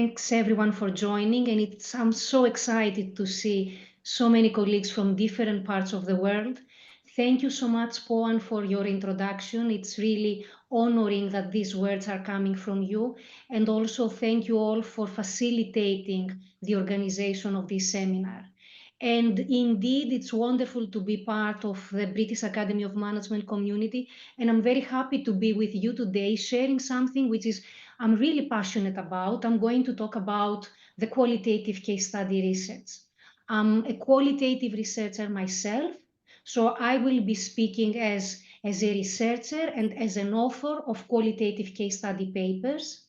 Thanks everyone for joining, and I'm so excited to see so many colleagues from different parts of the world. Thank you so much, Pawan, for your introduction. It's really honoring that these words are coming from you. And also thank you all for facilitating the organization of this seminar. And indeed, it's wonderful to be part of the British Academy of Management community. And I'm very happy to be with you today, sharing something which is I'm really passionate about. I'm going to talk about the qualitative case study research. I'm a qualitative researcher myself, so I will be speaking as a researcher and as an author of qualitative case study papers.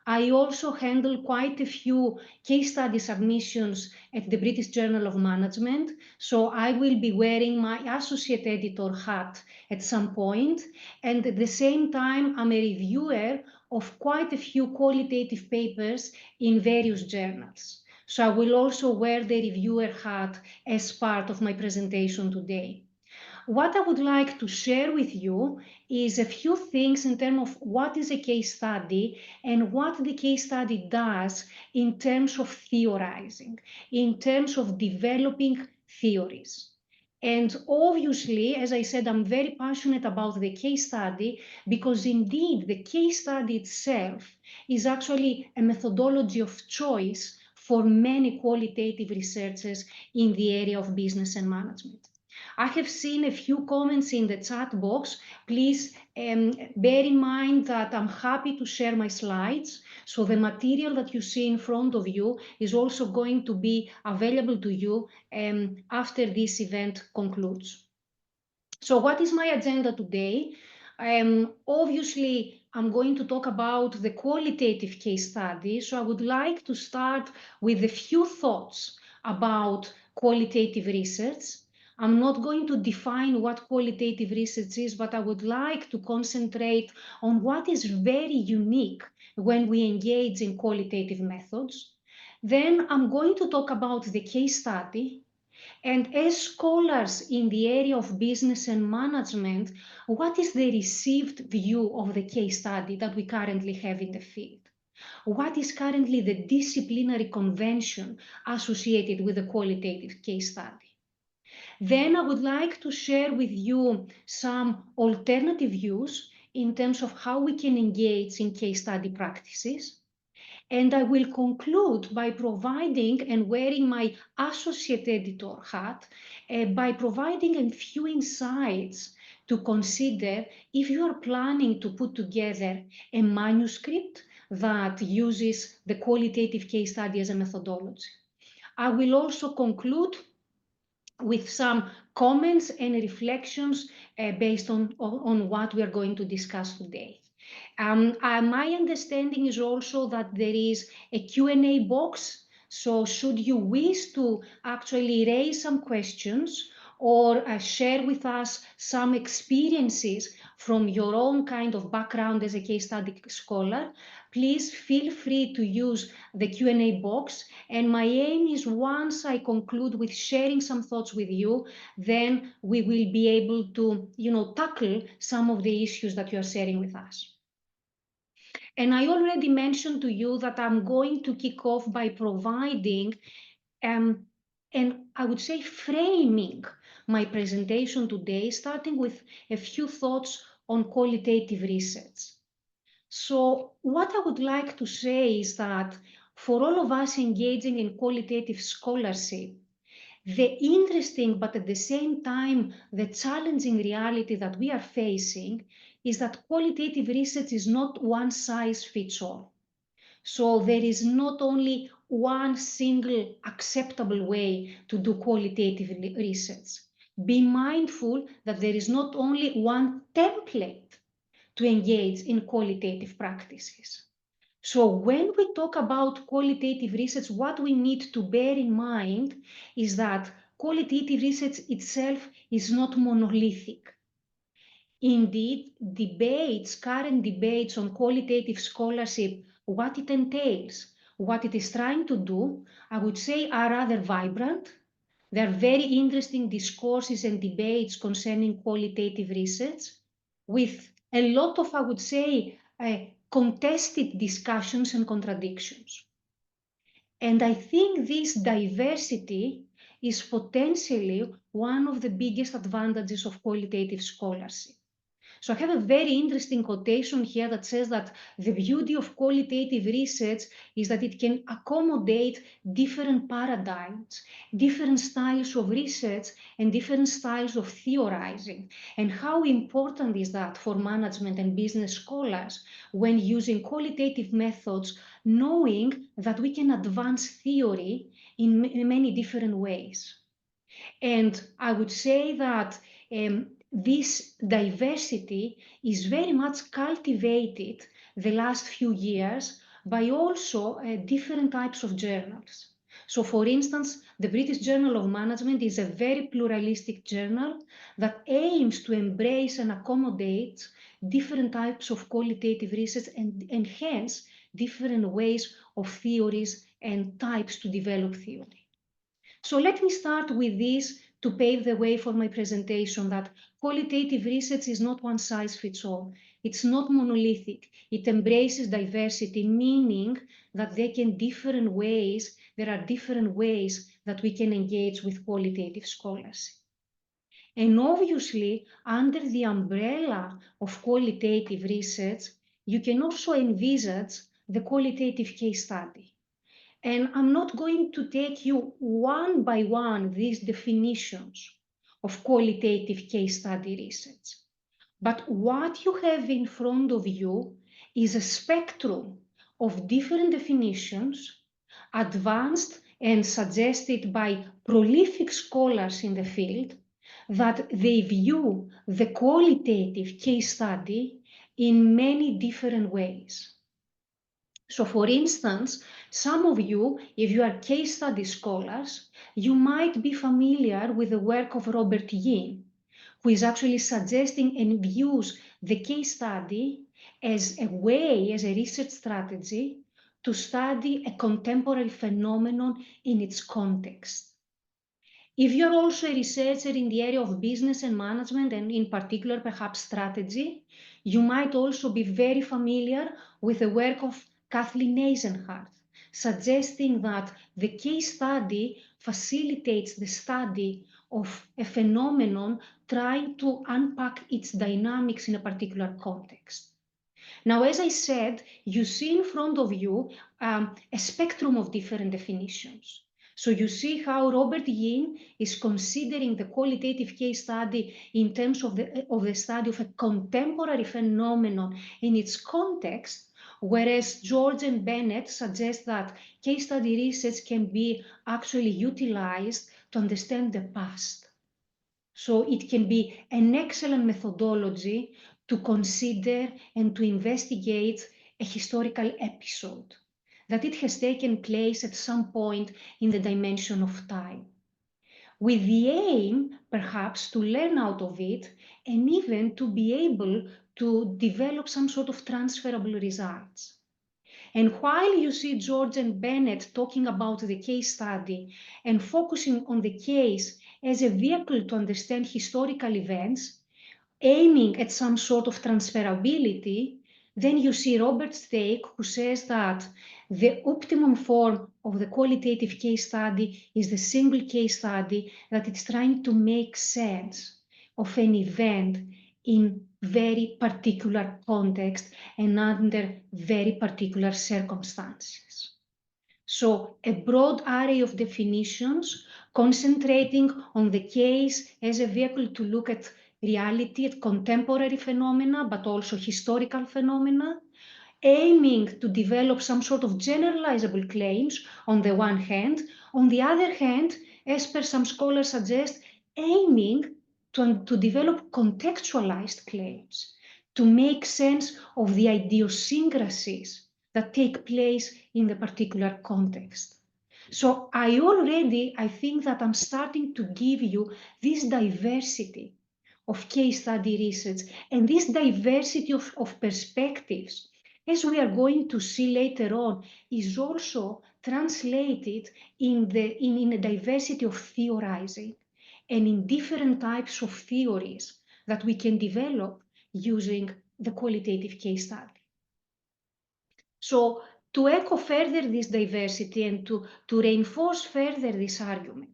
I also handle quite a few case study submissions at the British Journal of Management, so I will be wearing my associate editor hat at some point, and at the same time, I'm a reviewer of quite a few qualitative papers in various journals. So I will also wear the reviewer hat as part of my presentation today. What I would like to share with you is a few things in terms of what is a case study and what the case study does in terms of theorizing, in terms of developing theories. And obviously, as I said, I'm very passionate about the case study because indeed the case study itself is actually a methodology of choice for many qualitative researchers in the area of business and management. I have seen a few comments in the chat box. Please bear in mind that I'm happy to share my slides. So the material that you see in front of you is also going to be available to you after this event concludes. So what is my agenda today? Obviously, I'm going to talk about the qualitative case study. So I would like to start with a few thoughts about qualitative research. I'm not going to define what qualitative research is, but I would like to concentrate on what is very unique when we engage in qualitative methods. Then I'm going to talk about the case study. And as scholars in the area of business and management, what is the received view of the case study that we currently have in the field? What is currently the disciplinary convention associated with the qualitative case study? Then I would like to share with you some alternative views in terms of how we can engage in case study practices. And I will conclude by providing and wearing my associate editor hat by providing a few insights to consider if you are planning to put together a manuscript that uses the qualitative case study as a methodology. I will also conclude with some comments and reflections based on what we are going to discuss today. My understanding is also that there is a Q&A box, so should you wish to actually raise some questions or share with us some experiences from your own kind of background as a case study scholar, please feel free to use the Q&A box. And my aim is once I conclude with sharing some thoughts with you, then we will be able to, tackle some of the issues that you are sharing with us. And I already mentioned to you that I'm going to kick off by providing and I would say framing my presentation today, starting with a few thoughts on qualitative research. So what I would like to say is that for all of us engaging in qualitative scholarship, the interesting but at the same time the challenging reality that we are facing is that qualitative research is not one size fits all. So there is not only one single acceptable way to do qualitative research. Be mindful that there is not only one template to engage in qualitative practices. So when we talk about qualitative research, what we need to bear in mind is that qualitative research itself is not monolithic. Indeed, current debates on qualitative scholarship, what it entails, what it is trying to do, I would say are rather vibrant. There are very interesting discourses and debates concerning qualitative research with a lot of, I would say, contested discussions and contradictions. And I think this diversity is potentially one of the biggest advantages of qualitative scholarship. So I have a very interesting quotation here that says that the beauty of qualitative research is that it can accommodate different paradigms, different styles of research, and different styles of theorizing. And how important is that for management and business scholars when using qualitative methods, knowing that we can advance theory in many different ways. And I would say that this diversity is very much cultivated the last few years by also different types of journals. So for instance, the British Journal of Management is a very pluralistic journal that aims to embrace and accommodate different types of qualitative research and hence different ways of theories and types to develop theory. So let me start with this to pave the way for my presentation that qualitative research is not one size fits all. It's not monolithic. It embraces diversity, meaning that there are different ways that we can engage with qualitative scholarship. And obviously, under the umbrella of qualitative research, you can also envisage the qualitative case study. And I'm not going to take you one by one these definitions of qualitative case study research. But what you have in front of you is a spectrum of different definitions, advanced and suggested by prolific scholars in the field, that they view the qualitative case study in many different ways. So for instance, some of you, if you are case study scholars, you might be familiar with the work of Robert Yin, who is actually suggesting and views the case study as a way, as a research strategy to study a contemporary phenomenon in its context. If you're also a researcher in the area of business and management, and in particular perhaps strategy, you might also be very familiar with the work of Kathleen Eisenhardt, suggesting that the case study facilitates the study of a phenomenon trying to unpack its dynamics in a particular context. Now, as I said, you see in front of you a spectrum of different definitions. So you see how Robert Yin is considering the qualitative case study in terms of the study of a contemporary phenomenon in its context, whereas George and Bennett suggest that case study research can be actually utilized to understand the past. So it can be an excellent methodology to consider and to investigate a historical episode, that it has taken place at some point in the dimension of time, with the aim perhaps to learn out of it and even to be able to develop some sort of transferable results. And while you see George and Bennett talking about the case study and focusing on the case as a vehicle to understand historical events, aiming at some sort of transferability, then you see Robert's take, who says that the optimum form of the qualitative case study is the single case study that it's trying to make sense of an event in very particular context and under very particular circumstances. So a broad array of definitions concentrating on the case as a vehicle to look at reality, at contemporary phenomena, but also historical phenomena, aiming to develop some sort of generalizable claims on the one hand. On the other hand, as per some scholars suggest, aiming to develop contextualized claims, to make sense of the idiosyncrasies that take place in the particular context. So I think that I'm starting to give you this diversity of case study research and this diversity of perspectives, as we are going to see later on, is also translated in a diversity of theorizing and in different types of theories that we can develop using the qualitative case study. So to echo further this diversity and to reinforce further this argument,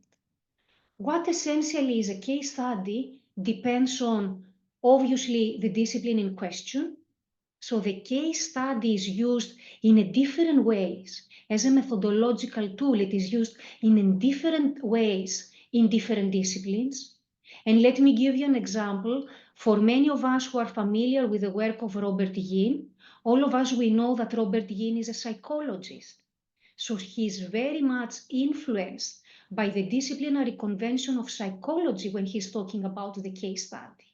what essentially is a case study depends on, obviously, the discipline in question. So the case study is used in different ways. As a methodological tool, it is used in different ways in different disciplines. And let me give you an example. For many of us who are familiar with the work of Robert Yin, all of us, we know that Robert Yin is a psychologist. So he is very much influenced by the disciplinary convention of psychology when he's talking about the case study.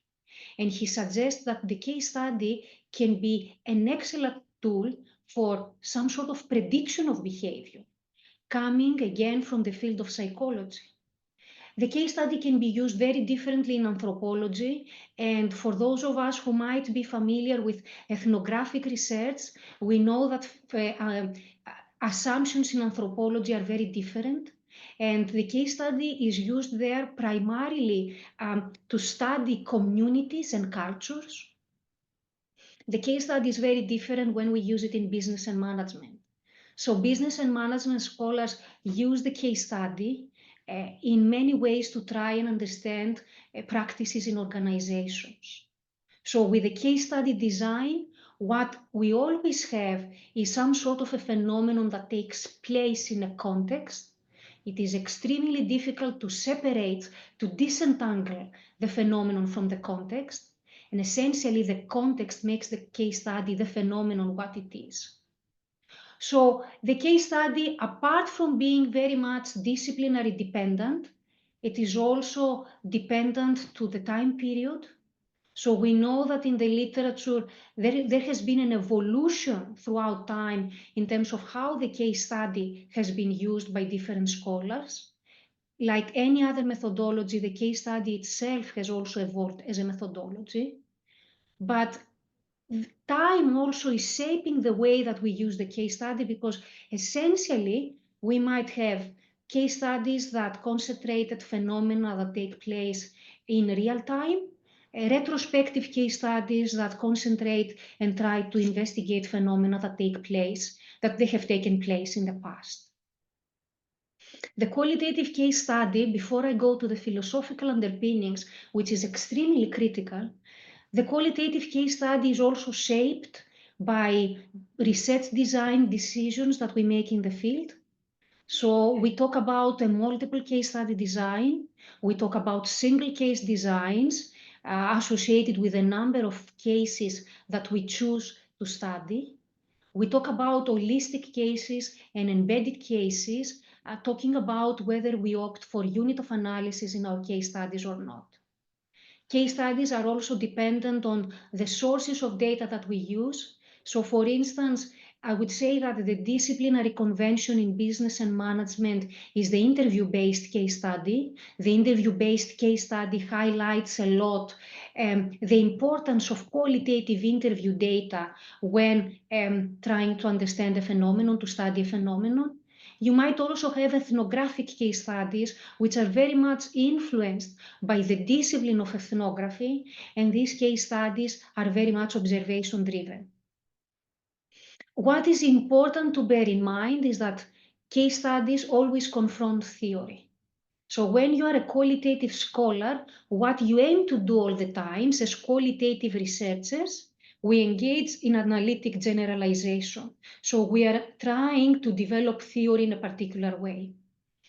And he suggests that the case study can be an excellent tool for some sort of prediction of behavior, coming again from the field of psychology. The case study can be used very differently in anthropology, and for those of us who might be familiar with ethnographic research, we know that assumptions in anthropology are very different. And the case study is used there primarily to study communities and cultures. The case study is very different when we use it in business and management. So business and management scholars use the case study in many ways to try and understand practices in organizations. So with the case study design, what we always have is some sort of a phenomenon that takes place in a context. It is extremely difficult to separate, to disentangle the phenomenon from the context. And essentially, the context makes the case study, the phenomenon, what it is. So the case study, apart from being very much disciplinary dependent, it is also dependent to the time period. So we know that in the literature, there has been an evolution throughout time in terms of how the case study has been used by different scholars. Like any other methodology, the case study itself has also evolved as a methodology. But time also is shaping the way that we use the case study, because essentially we might have case studies that concentrated phenomena that take place in real time, retrospective case studies that concentrate and try to investigate phenomena that take place, that they have taken place in the past. The qualitative case study, before I go to the philosophical underpinnings, which is extremely critical, the qualitative case study is also shaped by research design decisions that we make in the field. So we talk about a multiple case study design. We talk about single case designs associated with a number of cases that we choose to study. We talk about holistic cases and embedded cases, talking about whether we opt for unit of analysis in our case studies or not. Case studies are also dependent on the sources of data that we use. So for instance, I would say that the disciplinary convention in business and management is the interview-based case study. The interview-based case study highlights a lot the importance of qualitative interview data when trying to understand a phenomenon, to study a phenomenon. You might also have ethnographic case studies, which are very much influenced by the discipline of ethnography, and these case studies are very much observation-driven. What is important to bear in mind is that case studies always confront theory. So when you are a qualitative scholar, what you aim to do all the time as qualitative researchers, we engage in analytic generalization. So we are trying to develop theory in a particular way.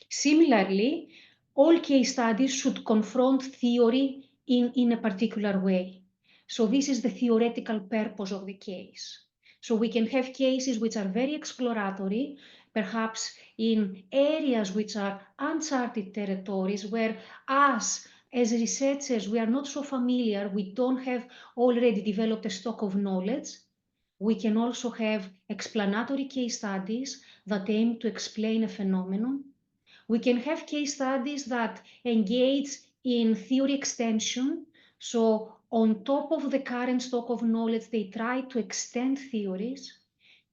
Similarly, all case studies should confront theory in a particular way. So this is the theoretical purpose of the case. So we can have cases which are very exploratory, perhaps in areas which are uncharted territories where us as researchers, we are not so familiar, we don't have already developed a stock of knowledge. We can also have explanatory case studies that aim to explain a phenomenon. We can have case studies that engage in theory extension. So on top of the current stock of knowledge, they try to extend theories.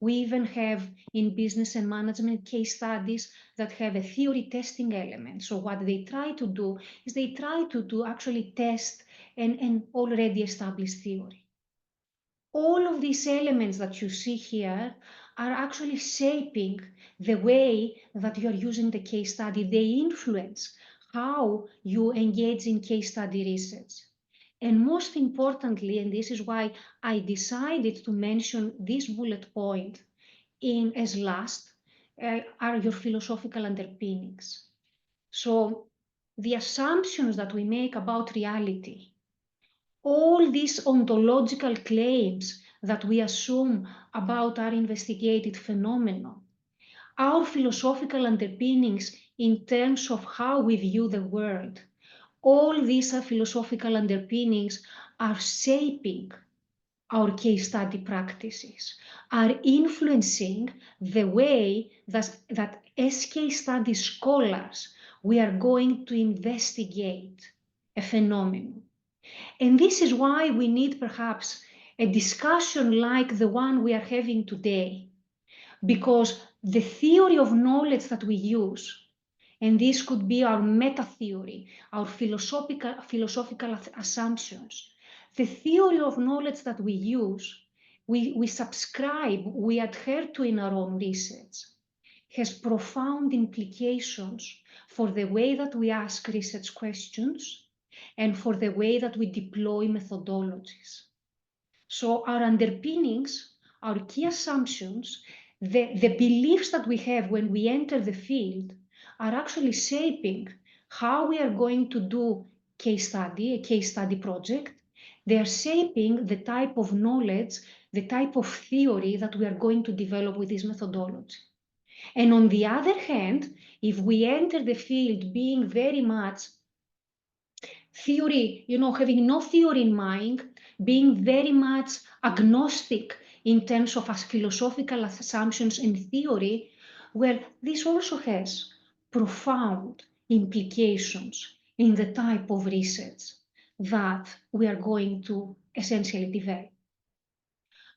We even have in business and management case studies that have a theory testing element. So what they try to do is they try to actually test an already established theory. All of these elements that you see here are actually shaping the way that you are using the case study. They influence how you engage in case study research. And most importantly, and this is why I decided to mention this bullet point in as last, are your philosophical underpinnings. So the assumptions that we make about reality, all these ontological claims that we assume about our investigated phenomenon, our philosophical underpinnings in terms of how we view the world, all these philosophical underpinnings are shaping our case study practices, are influencing the way that as case study scholars, we are going to investigate a phenomenon. And this is why we need perhaps a discussion like the one we are having today, because the theory of knowledge that we use, and this could be our meta theory, our philosophical assumptions, the theory of knowledge that we use, we subscribe, we adhere to in our own research, has profound implications for the way that we ask research questions and for the way that we deploy methodologies. So our underpinnings, our key assumptions, the beliefs that we have when we enter the field are actually shaping how we are going to do a case study project. They are shaping the type of knowledge, the type of theory that we are going to develop with this methodology. And on the other hand, if we enter the field being very much theory, having no theory in mind, being very much agnostic in terms of philosophical assumptions and theory, well, this also has profound implications in the type of research that we are going to essentially develop.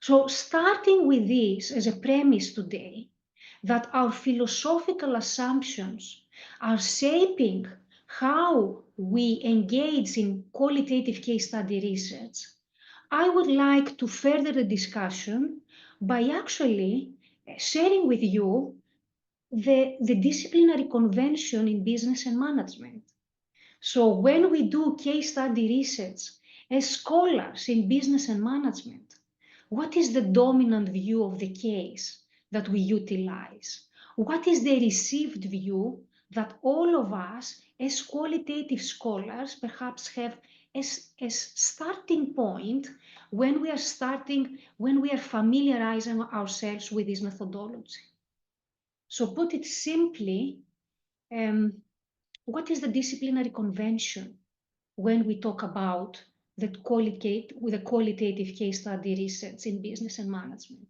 So starting with this as a premise today, that our philosophical assumptions are shaping how we engage in qualitative case study research, I would like to further the discussion by actually sharing with you the disciplinary convention in business and management. So when we do case study research as scholars in business and management, what is the dominant view of the case that we utilize? What is the received view that all of us as qualitative scholars perhaps have as starting point when we are familiarizing ourselves with this methodology? So put it simply, what is the disciplinary convention when we talk about the qualitative case study research in business and management?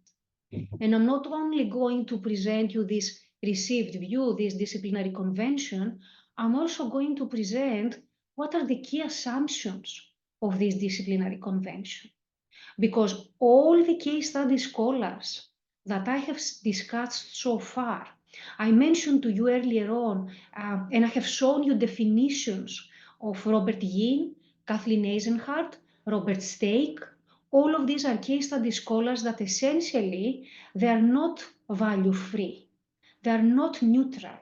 And I'm not only going to present you this received view, this disciplinary convention, I'm also going to present what are the key assumptions of this disciplinary convention. Because all the case study scholars that I have discussed so far, I mentioned to you earlier on, and I have shown you definitions of Robert Yin, Kathleen Eisenhardt, Robert Stake. All of these are case study scholars that essentially they are not value-free, they are not neutral,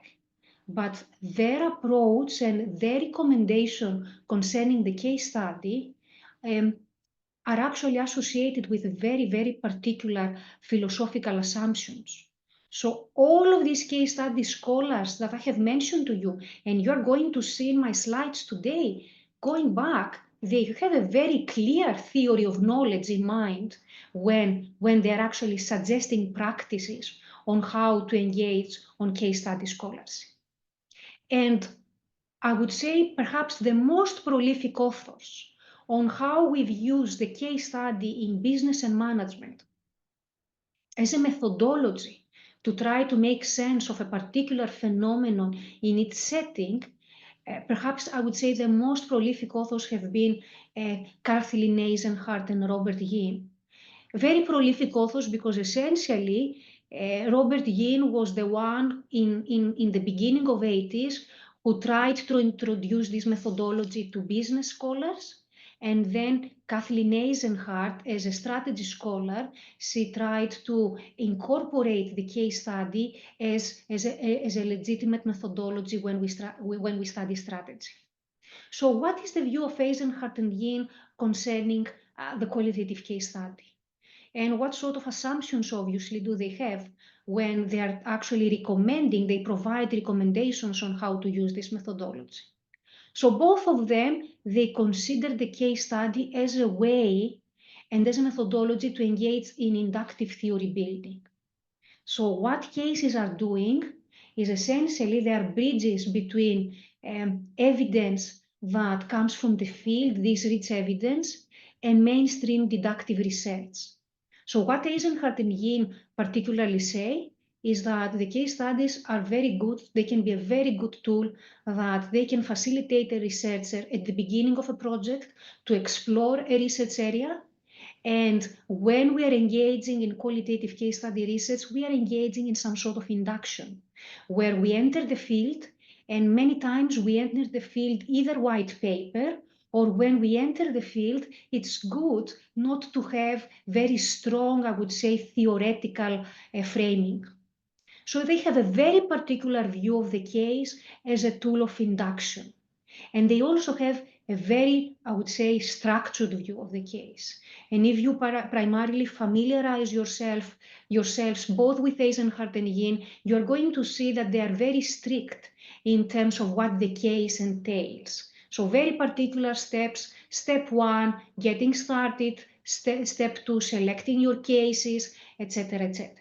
but their approach and their recommendation concerning the case study are actually associated with very, very particular philosophical assumptions. So all of these case study scholars that I have mentioned to you, and you're going to see in my slides today, going back, they have a very clear theory of knowledge in mind when they're actually suggesting practices on how to engage on case study scholarship. And I would say perhaps the most prolific authors on how we've used the case study in business and management as a methodology to try to make sense of a particular phenomenon in its setting, perhaps I would say the most prolific authors have been Kathleen Eisenhardt and Robert Yin. Very prolific authors because essentially Robert Yin was the one in the beginning of 80s who tried to introduce this methodology to business scholars. And then Kathleen Eisenhardt, as a strategy scholar, she tried to incorporate the case study as a legitimate methodology when we study strategy. So what is the view of Eisenhardt and Yin concerning the qualitative case study? And what sort of assumptions, obviously, do they have when they are actually recommending, they provide recommendations on how to use this methodology? So both of them, they consider the case study as a way and as a methodology to engage in inductive theory building. So what cases are doing is essentially they are bridges between evidence that comes from the field, this rich evidence, and mainstream deductive research. So what Eisenhardt and Yin particularly say is that the case studies are very good. They can be a very good tool that they can facilitate a researcher at the beginning of a project to explore a research area. And when we are engaging in qualitative case study research, we are engaging in some sort of induction where we enter the field, and many times we enter the field either white paper, or when we enter the field, it's good not to have very strong, I would say, theoretical framing. So they have a very particular view of the case as a tool of induction. And they also have a very, I would say, structured view of the case. And if you primarily familiarize yourselves both with Eisenhardt and Yin, you're going to see that they are very strict in terms of what the case entails. So very particular steps. Step 1, getting started. Step 2, selecting your cases, etc., etc.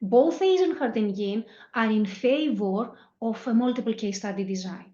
Both Eisenhardt and Yin are in favor of a multiple case study design.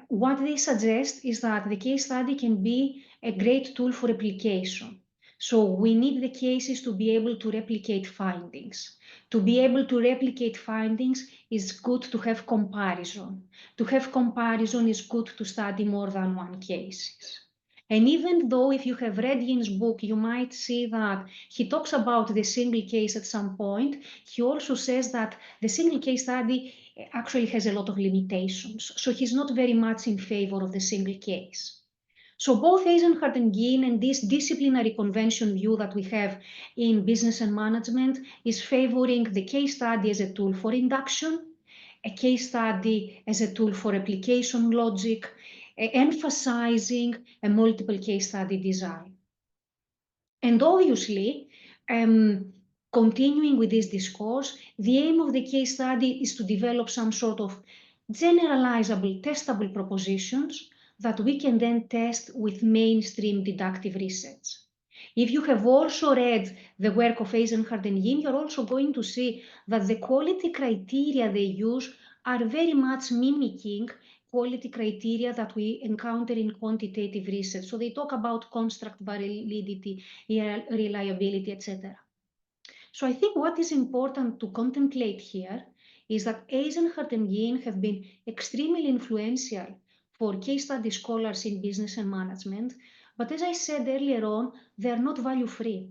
What they suggest is that the case study can be a great tool for replication. So we need the cases to be able to replicate findings. To be able to replicate findings is good to have comparison. To have comparison is good to study more than one cases. And even though if you have read Yin's book, you might see that he talks about the single case at some point. He also says that the single case study actually has a lot of limitations. So he's not very much in favor of the single case. So both Eisenhardt and Yin and this disciplinary convention view that we have in business and management is favoring the case study as a tool for induction, a case study as a tool for application logic, emphasizing a multiple case study design. And obviously, continuing with this discourse, the aim of the case study is to develop some sort of generalizable, testable propositions that we can then test with mainstream deductive research. If you have also read the work of Eisenhardt and Yin, you're also going to see that the quality criteria they use are very much mimicking quality criteria that we encounter in quantitative research. So they talk about construct validity, reliability, etc. So I think what is important to contemplate here is that Eisenhardt and Yin have been extremely influential for case study scholars in business and management. But as I said earlier on, they are not value-free.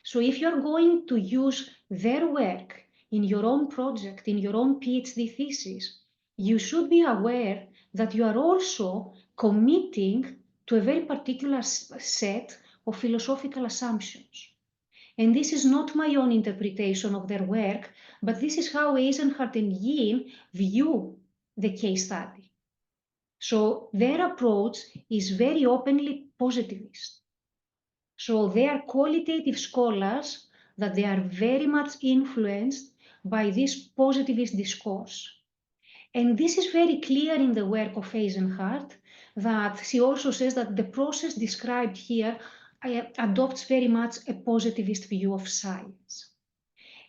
So if you're going to use their work in your own project, in your own PhD thesis, you should be aware that you are also committing to a very particular set of philosophical assumptions. And this is not my own interpretation of their work, but this is how Eisenhardt and Yin view the case study. So their approach is very openly positivist. So they are qualitative scholars that they are very much influenced by this positivist discourse. And this is very clear in the work of Eisenhardt, that she also says that the process described here adopts very much a positivist view of science.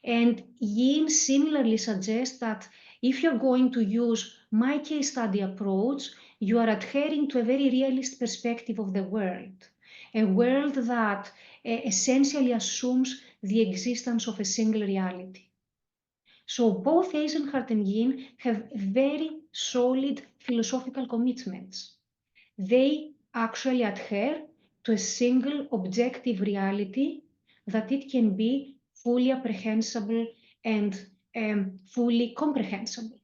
And Yin similarly suggests that if you're going to use my case study approach, you are adhering to a very realist perspective of the world, a world that essentially assumes the existence of a single reality. So both Eisenhardt and Yin have very solid philosophical commitments. They actually adhere to a single objective reality that it can be fully apprehensible and fully comprehensible.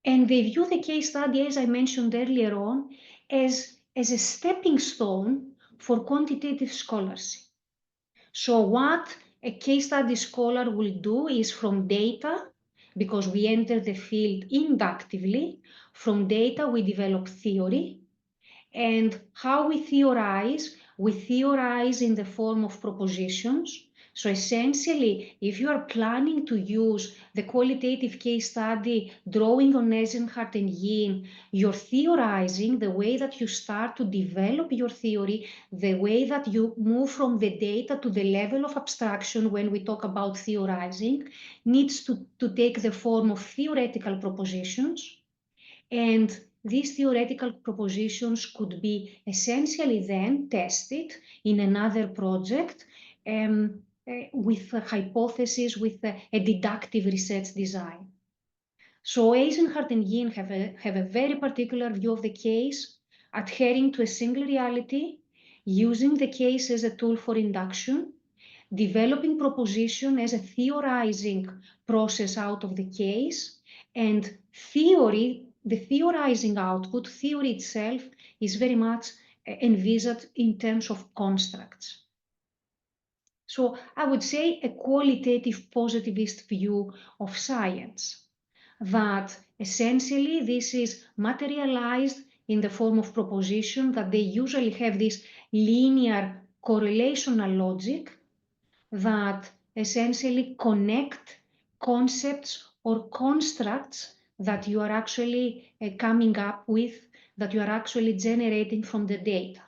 And they view the case study, as I mentioned earlier on, as a stepping stone for quantitative scholarship. So what a case study scholar will do is from data, because we enter the field inductively, from data we develop theory. And how we theorize in the form of propositions. So essentially, if you are planning to use the qualitative case study drawing on Eisenhardt and Yin, you're theorizing the way that you start to develop your theory, the way that you move from the data to the level of abstraction when we talk about theorizing, needs to take the form of theoretical propositions. And these theoretical propositions could be essentially then tested in another project with a hypothesis, with a deductive research design. So Eisenhardt and Yin have a very particular view of the case, adhering to a single reality, using the case as a tool for induction, developing proposition as a theorizing process out of the case, and theory, the theorizing output, theory itself, is very much envisaged in terms of constructs. So I would say a qualitative positivist view of science, that essentially this is materialized in the form of proposition, that they usually have this linear correlational logic that essentially connect concepts or constructs that you are actually coming up with, that you are actually generating from the data.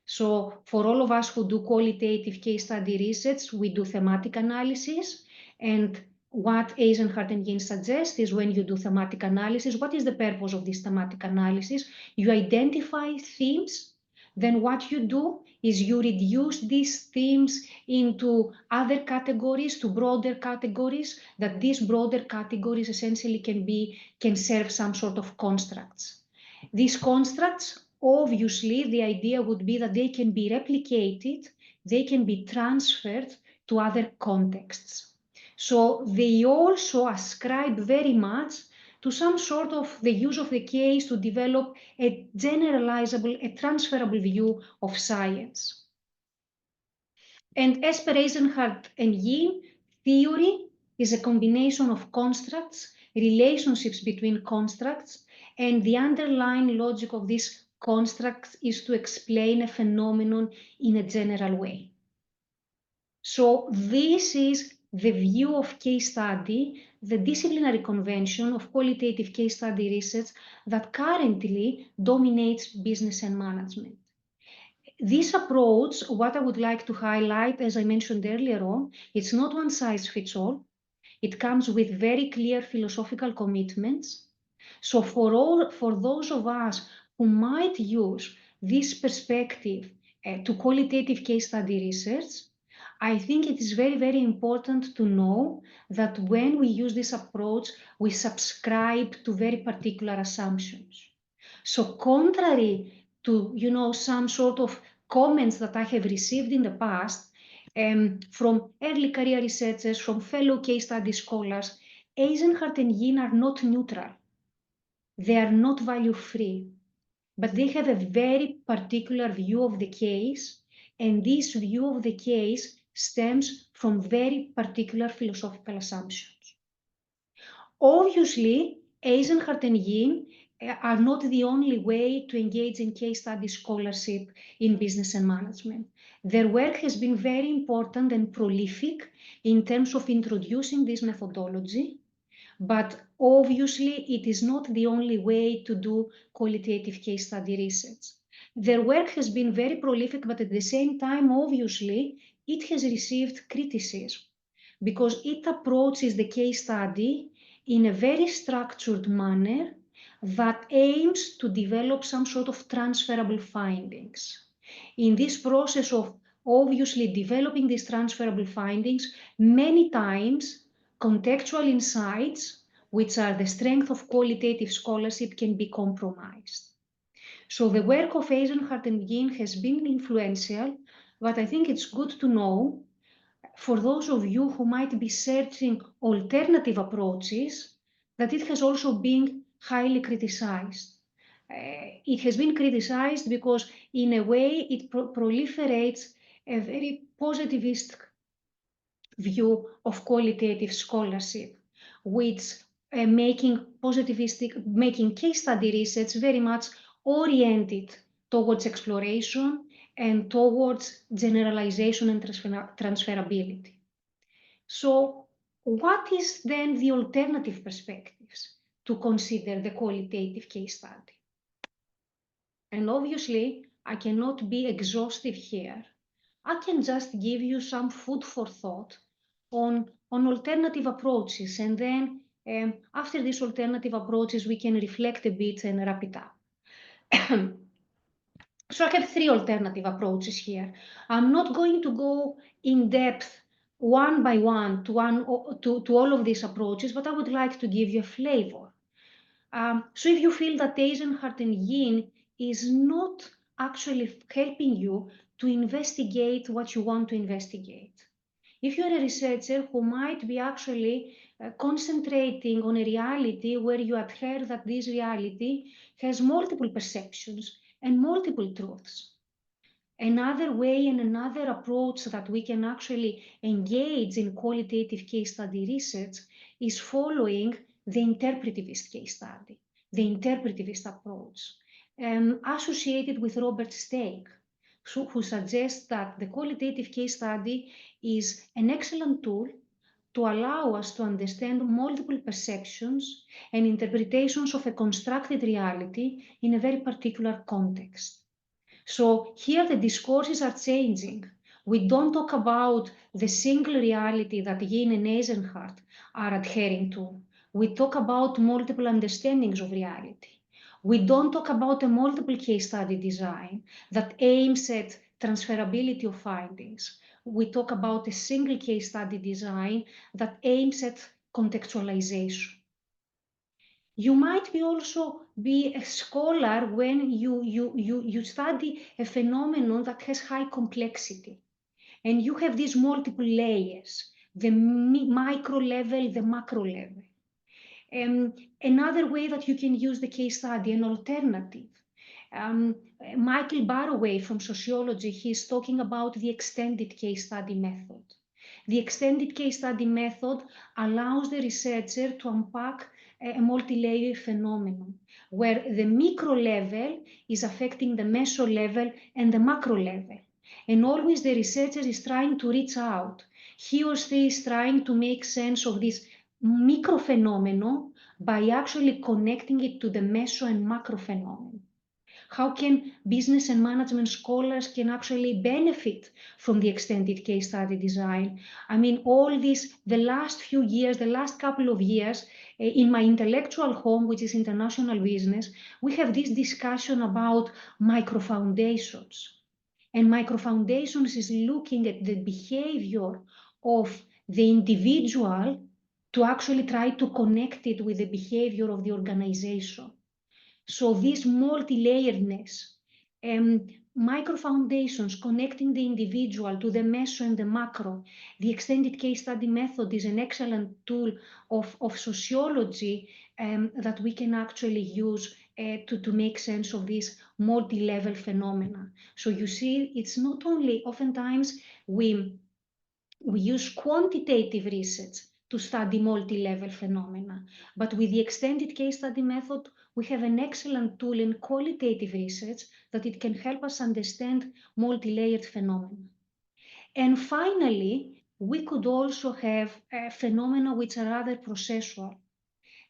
So for all of us who do qualitative case study research, we do thematic analysis. And what Eisenhardt and Yin suggest is, when you do thematic analysis, what is the purpose of this thematic analysis? You identify themes. Then what you do is you reduce these themes into other categories, to broader categories, that these broader categories essentially can serve some sort of constructs. These constructs, obviously, the idea would be that they can be replicated, they can be transferred to other contexts. So they also ascribe very much to some sort of the use of the case to develop a generalizable, a transferable view of science. And as per Eisenhardt and Yin, theory is a combination of constructs, relationships between constructs, and the underlying logic of these constructs is to explain a phenomenon in a general way. So this is the view of case study, the disciplinary convention of qualitative case study research that currently dominates business and management. This approach, what I would like to highlight, as I mentioned earlier on, it's not one size fits all. It comes with very clear philosophical commitments. So for those of us who might use this perspective to qualitative case study research, I think it is very, very important to know that when we use this approach, we subscribe to very particular assumptions. So contrary to, some sort of comments that I have received in the past from early career researchers, from fellow case study scholars, Eisenhardt and Yin are not neutral. They are not value-free, but they have a very particular view of the case, and this view of the case stems from very particular philosophical assumptions. Obviously, Eisenhardt and Yin are not the only way to engage in case study scholarship in business and management. Their work has been very important and prolific in terms of introducing this methodology, but obviously it is not the only way to do qualitative case study research. Their work has been very prolific, but at the same time, obviously, it has received criticism because it approaches the case study in a very structured manner that aims to develop some sort of transferable findings. In this process of obviously developing these transferable findings, many times contextual insights, which are the strength of qualitative scholarship, can be compromised. So the work of Eisenhardt and Yin has been influential, but I think it's good to know for those of you who might be searching alternative approaches, that it has also been highly criticized. It has been criticized because in a way it proliferates a very positivist view of qualitative scholarship, which making case study research very much oriented towards exploration and towards generalization and transferability. So what is then the alternative perspectives to consider the qualitative case study? And obviously, I cannot be exhaustive here. I can just give you some food for thought on alternative approaches, and then after these alternative approaches, we can reflect a bit and wrap it up. So I have three alternative approaches here. I'm not going to go in depth one by one to all of these approaches, but I would like to give you a flavor. So if you feel that Eisenhardt and Yin is not actually helping you to investigate what you want to investigate, if you're a researcher who might be actually concentrating on a reality where you adhere that this reality has multiple perceptions and multiple truths, another way and another approach that we can actually engage in qualitative case study research is following the interpretivist case study, the interpretivist approach, associated with Robert Stake, who suggests that the qualitative case study is an excellent tool to allow us to understand multiple perceptions and interpretations of a constructed reality in a very particular context. So here the discourses are changing. We don't talk about the single reality that Yin and Eisenhardt are adhering to. We talk about multiple understandings of reality. We don't talk about a multiple case study design that aims at transferability of findings. We talk about a single case study design that aims at contextualization. You might also be a scholar when you study a phenomenon that has high complexity. And you have these multiple layers, the micro level, the macro level. Another way that you can use the case study, an alternative. Michael Barroway from sociology, he's talking about the extended case study method. The extended case study method allows the researcher to unpack a multi-layer phenomenon where the micro level is affecting the meso level and the macro level. And always the researcher is trying to reach out. He or she is trying to make sense of this micro phenomenon by actually connecting it to the meso and macro phenomenon. How can business and management scholars can actually benefit from the extended case study design? I mean, all this, the last few years, the last couple of years, in my intellectual home, which is international business, we have this discussion about microfoundations. And microfoundations is looking at the behavior of the individual to actually try to connect it with the behavior of the organization. So this multi-layeredness, micro-foundations connecting the individual to the meso and the macro, the extended case study method is an excellent tool of sociology that we can actually use to make sense of this multi-level phenomena. So you see, it's not only oftentimes we use quantitative research to study multi-level phenomena, but with the extended case study method, we have an excellent tool in qualitative research that it can help us understand multi-layered phenomena. And finally, we could also have phenomena which are rather processual.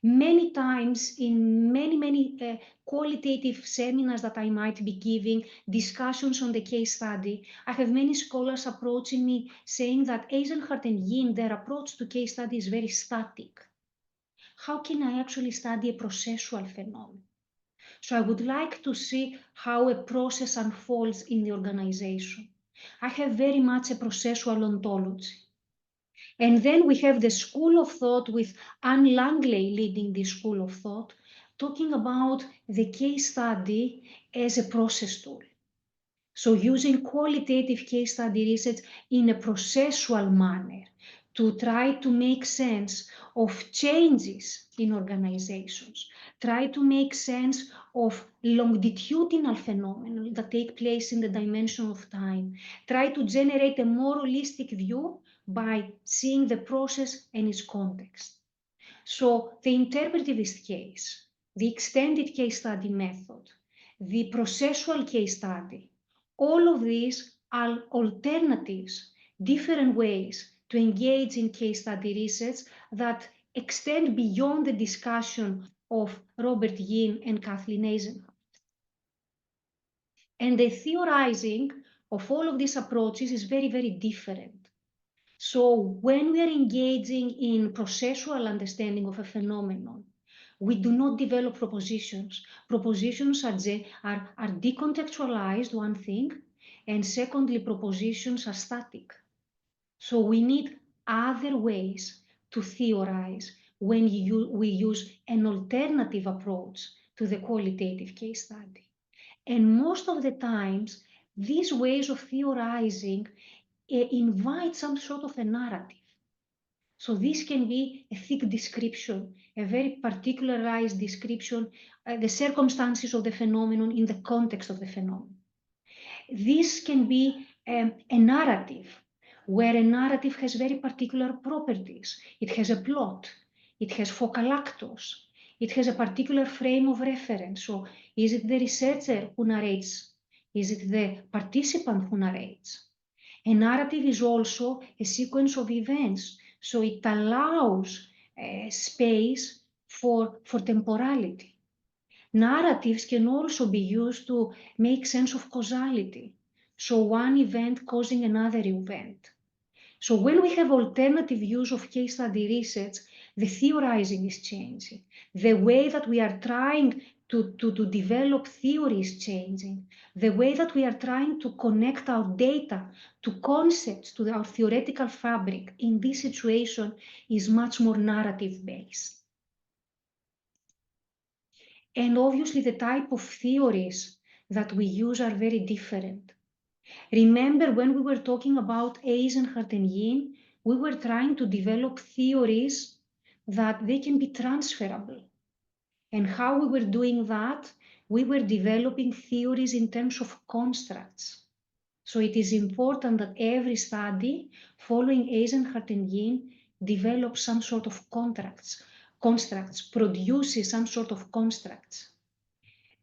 Many times in many qualitative seminars that I might be giving, discussions on the case study, I have many scholars approaching me saying that Eisenhardt and Yin, their approach to case study is very static. How can I actually study a processual phenomenon? So I would like to see how a process unfolds in the organization. I have very much a processual ontology. And then we have the school of thought with Anne Langley leading this school of thought, talking about the case study as a process tool. So using qualitative case study research in a processual manner to try to make sense of changes in organizations, try to make sense of longitudinal phenomena that take place in the dimension of time, try to generate a more holistic view by seeing the process and its context. So the interpretivist case, the extended case study method, the processual case study, all of these are alternatives, different ways to engage in case study research that extend beyond the discussion of Robert Yin and Kathleen Eisenhower. And the theorizing of all of these approaches is very, very different. So when we are engaging in processual understanding of a phenomenon, we do not develop propositions. Propositions are decontextualized, one thing, and secondly, propositions are static. So we need other ways to theorize when we use an alternative approach to the qualitative case study. And most of the times, these ways of theorizing invite some sort of a narrative. So this can be a thick description, a very particularized description, the circumstances of the phenomenon in the context of the phenomenon. This can be a narrative, where a narrative has very particular properties. It has a plot, it has focal actors, it has a particular frame of reference. So is it the researcher who narrates? Is it the participant who narrates? A narrative is also a sequence of events, so it allows space for temporality. Narratives can also be used to make sense of causality, so one event causing another event. So when we have alternative use of case study research, the theorizing is changing. The way that we are trying to develop theory is changing. The way that we are trying to connect our data to concepts, to our theoretical fabric in this situation is much more narrative-based. And obviously the type of theories that we use are very different. Remember when we were talking about Eisenhower and Yin, we were trying to develop theories that they can be transferable. And how we were doing that? We were developing theories in terms of constructs. So it is important that every study following Eisenhower and Yin develops some sort of constructs, produces some sort of constructs.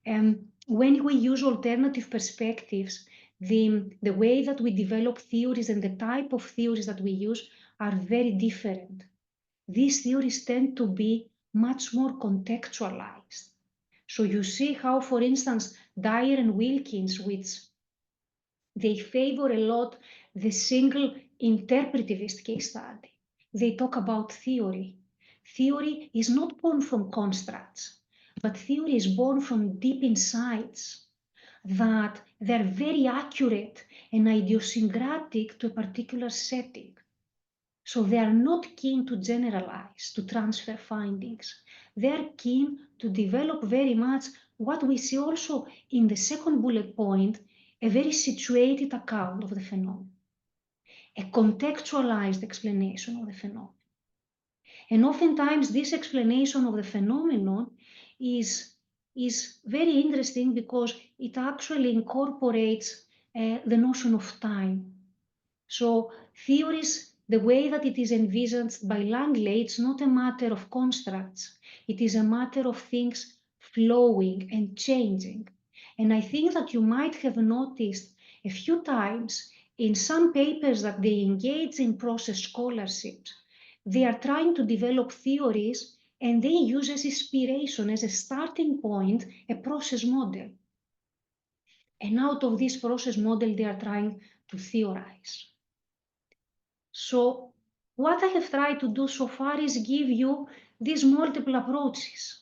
When we use alternative perspectives, the way that we develop theories and the type of theories that we use are very different. These theories tend to be much more contextualized. So you see how, for instance, Dyer and Wilkins, which they favor a lot the single interpretivist case study. They talk about theory. Theory is not born from constructs, but theory is born from deep insights that they're very accurate and idiosyncratic to a particular setting. So they are not keen to generalize, to transfer findings. They are keen to develop very much what we see also in the second bullet point, a very situated account of the phenomenon, a contextualized explanation of the phenomenon. And oftentimes this explanation of the phenomenon is very interesting because it actually incorporates the notion of time. So theories, the way that it is envisaged by Langley, it's not a matter of constructs. It is a matter of things flowing and changing. And I think that you might have noticed a few times in some papers that they engage in process scholarships, they are trying to develop theories and they use as inspiration, as a starting point, a process model. And out of this process model, they are trying to theorize. So what I have tried to do so far is give you these multiple approaches,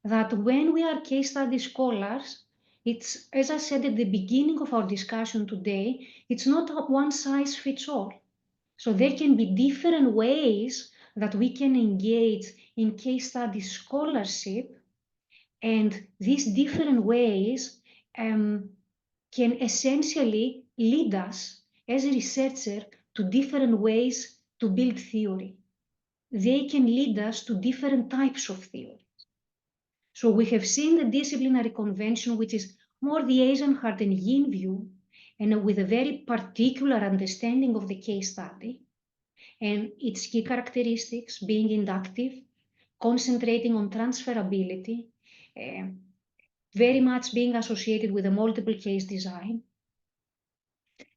that when we are case study scholars, it's, as I said at the beginning of our discussion today, it's not a one size fits all. So there can be different ways that we can engage in case study scholarship, and these different ways can essentially lead us as a researcher to different ways to build theory. They can lead us to different types of theory. So we have seen the disciplinary convention, which is more the Eisenhardt-Yin view, and with a very particular understanding of the case study, and its key characteristics being inductive, concentrating on transferability, very much being associated with a multiple case design.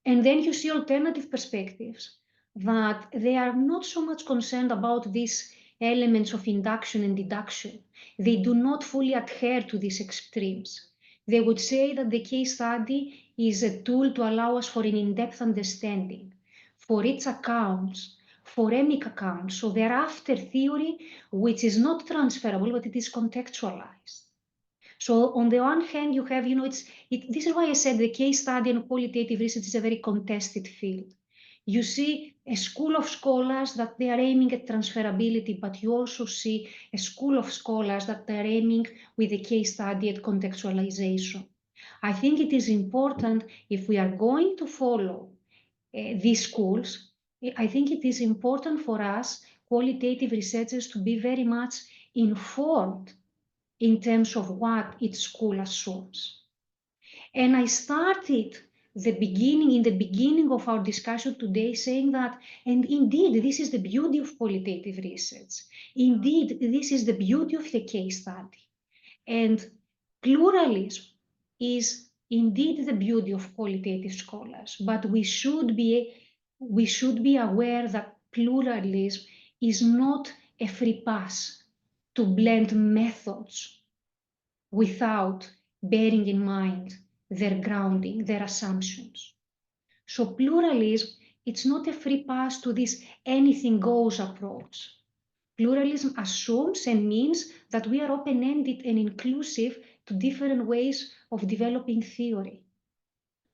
And then you see alternative perspectives that they are not so much concerned about these elements of induction and deduction. They do not fully adhere to these extremes. They would say that the case study is a tool to allow us for an in-depth understanding, for its accounts, foremic accounts, so thereafter theory, which is not transferable, but it is contextualized. So on the one hand, you have, this is why I said the case study and qualitative research is a very contested field. You see a school of scholars that they are aiming at transferability, but you also see a school of scholars that they are aiming with a case study at contextualization. I think it is important, if we are going to follow these schools, I think it is important for us, qualitative researchers, to be very much informed in terms of what each school assumes. And I started in the beginning of our discussion today saying that, and indeed, this is the beauty of qualitative research. Indeed, this is the beauty of the case study. And pluralism is indeed the beauty of qualitative scholars, but we should be aware that pluralism is not a free pass to blend methods without bearing in mind their grounding, their assumptions. So pluralism, it's not a free pass to this anything goes approach. Pluralism assumes and means that we are open-ended and inclusive to different ways of developing theory.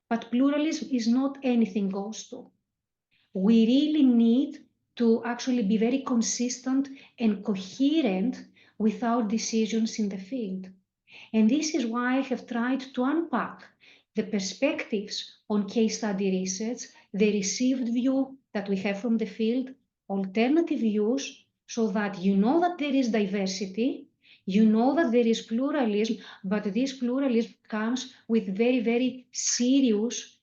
But pluralism is not anything goes to. We really need to actually be very consistent and coherent with our decisions in the field. And this is why I have tried to unpack the perspectives on case study research, the received view that we have from the field, alternative views, so that you know that there is diversity, you know that there is pluralism, but this pluralism comes with very, very serious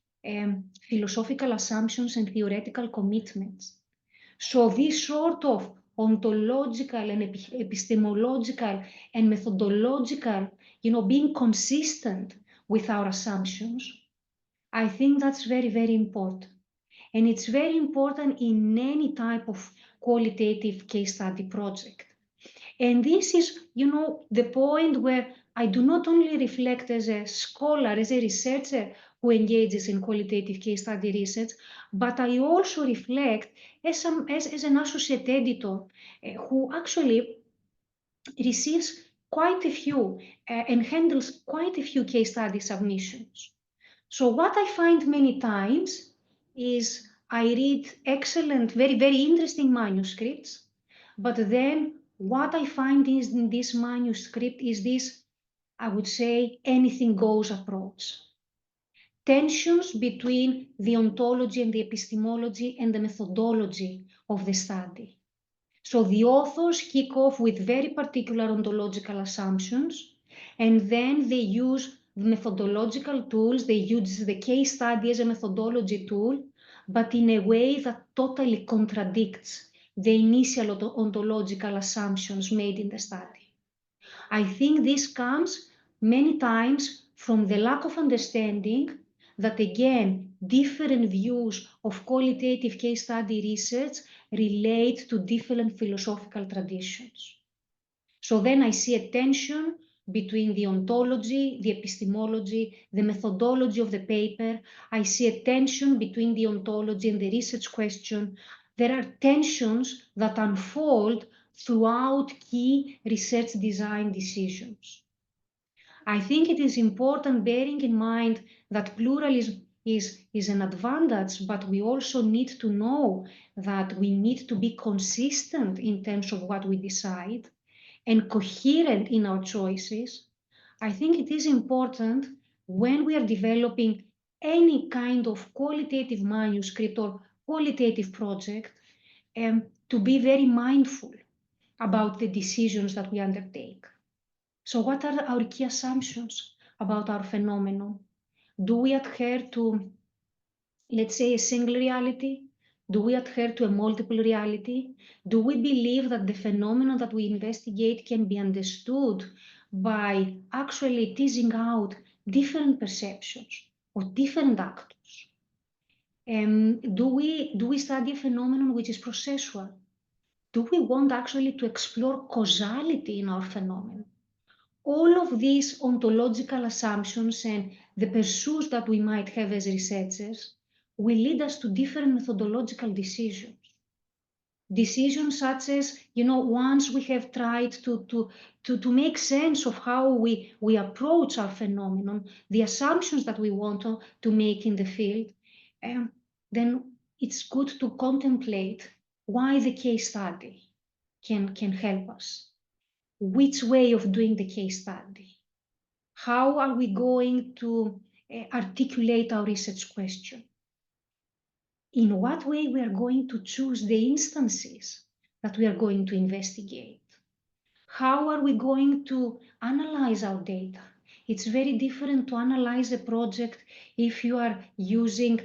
philosophical assumptions and theoretical commitments. So this sort of ontological and epistemological and methodological, being consistent with our assumptions, I think that's very, very important. And it's very important in any type of qualitative case study project. And this is, the point where I do not only reflect as a scholar, as a researcher who engages in qualitative case study research, but I also reflect as an associate editor who actually receives quite a few and handles quite a few case study submissions. So what I find many times is I read excellent, very, very interesting manuscripts, but then what I find is in this manuscript is this, I would say, anything goes approach. Tensions between the ontology and the epistemology and the methodology of the study. So the authors kick off with very particular ontological assumptions, and then they use the methodological tools, they use the case study as a methodology tool, but in a way that totally contradicts the initial ontological assumptions made in the study. I think this comes many times from the lack of understanding that, again, different views of qualitative case study research relate to different philosophical traditions. So then I see a tension between the ontology, the epistemology, the methodology of the paper. I see a tension between the ontology and the research question. There are tensions that unfold throughout key research design decisions. I think it is important bearing in mind that pluralism is an advantage, but we also need to know that we need to be consistent in terms of what we decide and coherent in our choices. I think it is important when we are developing any kind of qualitative manuscript or qualitative project to be very mindful about the decisions that we undertake. So what are our key assumptions about our phenomenon? Do we adhere to, let's say, a single reality? Do we adhere to a multiple reality? Do we believe that the phenomenon that we investigate can be understood by actually teasing out different perceptions or different actors? Do we study a phenomenon which is processual? Do we want actually to explore causality in our phenomenon? All of these ontological assumptions and the pursuits that we might have as researchers will lead us to different methodological decisions. Decisions such as, once we have tried to make sense of how we approach our phenomenon, the assumptions that we want to make in the field, then it's good to contemplate why the case study can help us. Which way of doing the case study? How are we going to articulate our research question? In what way we are going to choose the instances that we are going to investigate? How are we going to analyze our data? It's very different to analyze a project if you are using,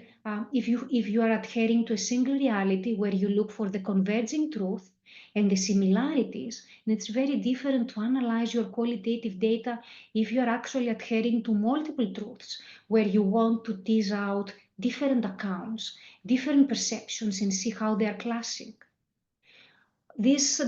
if you are adhering to a single reality where you look for the converging truth and the similarities. And it's very different to analyze your qualitative data if you are actually adhering to multiple truths where you want to tease out different accounts, different perceptions, and see how they are clashing. This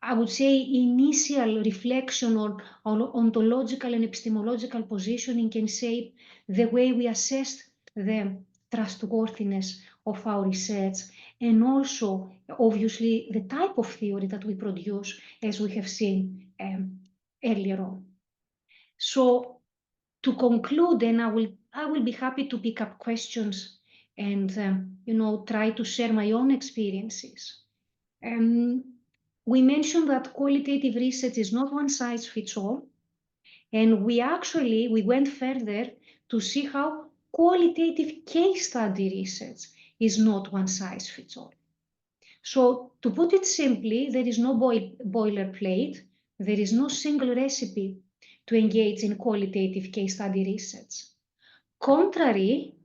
I would say initial reflection on ontological and epistemological positioning can shape the way we assess the trustworthiness of our research, and also obviously the type of theory that we produce, as we have seen earlier on. So to conclude, and I will be happy to pick up questions and try to share my own experiences. We mentioned that qualitative research is not one size fits all, and we went further to see how qualitative case study research is not one size fits all. So to put it simply, there is no boilerplate, there is no single recipe to engage in qualitative case study research. Contrary,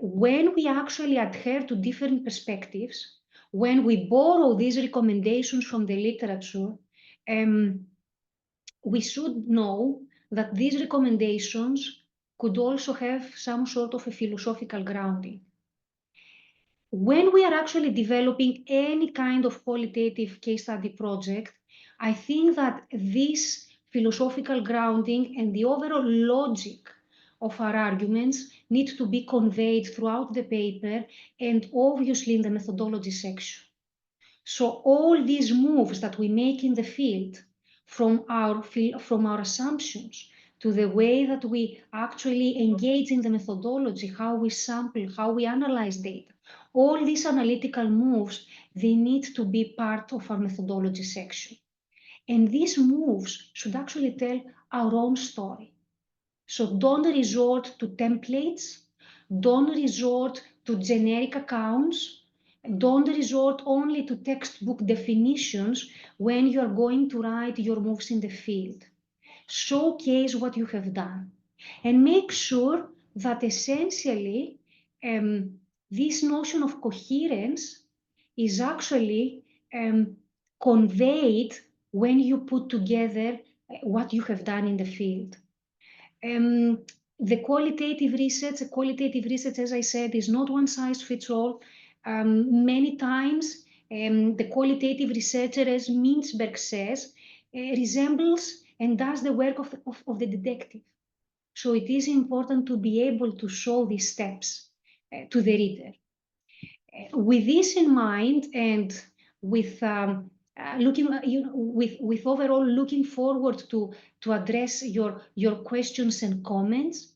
when we actually adhere to different perspectives, when we borrow these recommendations from the literature, we should know that these recommendations could also have some sort of a philosophical grounding. When we are actually developing any kind of qualitative case study project, I think that this philosophical grounding and the overall logic of our arguments need to be conveyed throughout the paper and obviously in the methodology section. So all these moves that we make in the field, from our assumptions to the way that we actually engage in the methodology, how we sample, how we analyze data, all these analytical moves, they need to be part of our methodology section. And these moves should actually tell our own story. So don't resort to templates, don't resort to generic accounts, don't resort only to textbook definitions when you're going to write your moves in the field. Showcase what you have done and make sure that essentially this notion of coherence is actually conveyed when you put together what you have done in the field. The qualitative research, as I said, is not one size fits all. Many times, the qualitative researcher, as Mintzberg says, resembles and does the work of the detective. So it is important to be able to show these steps to the reader. With this in mind, and with with overall looking forward to address your questions and comments,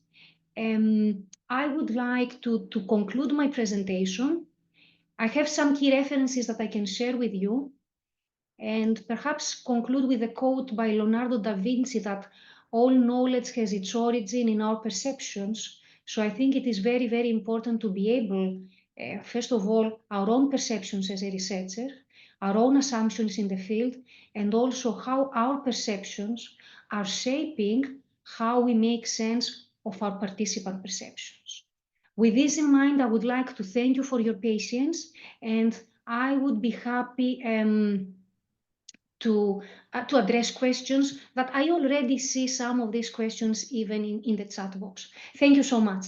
I would like to conclude my presentation. I have some key references that I can share with you, and perhaps conclude with a quote by Leonardo da Vinci that all knowledge has its origin in our perceptions. So I think it is very, very important to be able First of all, our own perceptions as a researcher, our own assumptions in the field, and also how our perceptions are shaping how we make sense of our participant perceptions. With this in mind, I would like to thank you for your patience, and I would be happy to address questions that I already see some of these questions even in the chat box. Thank you so much.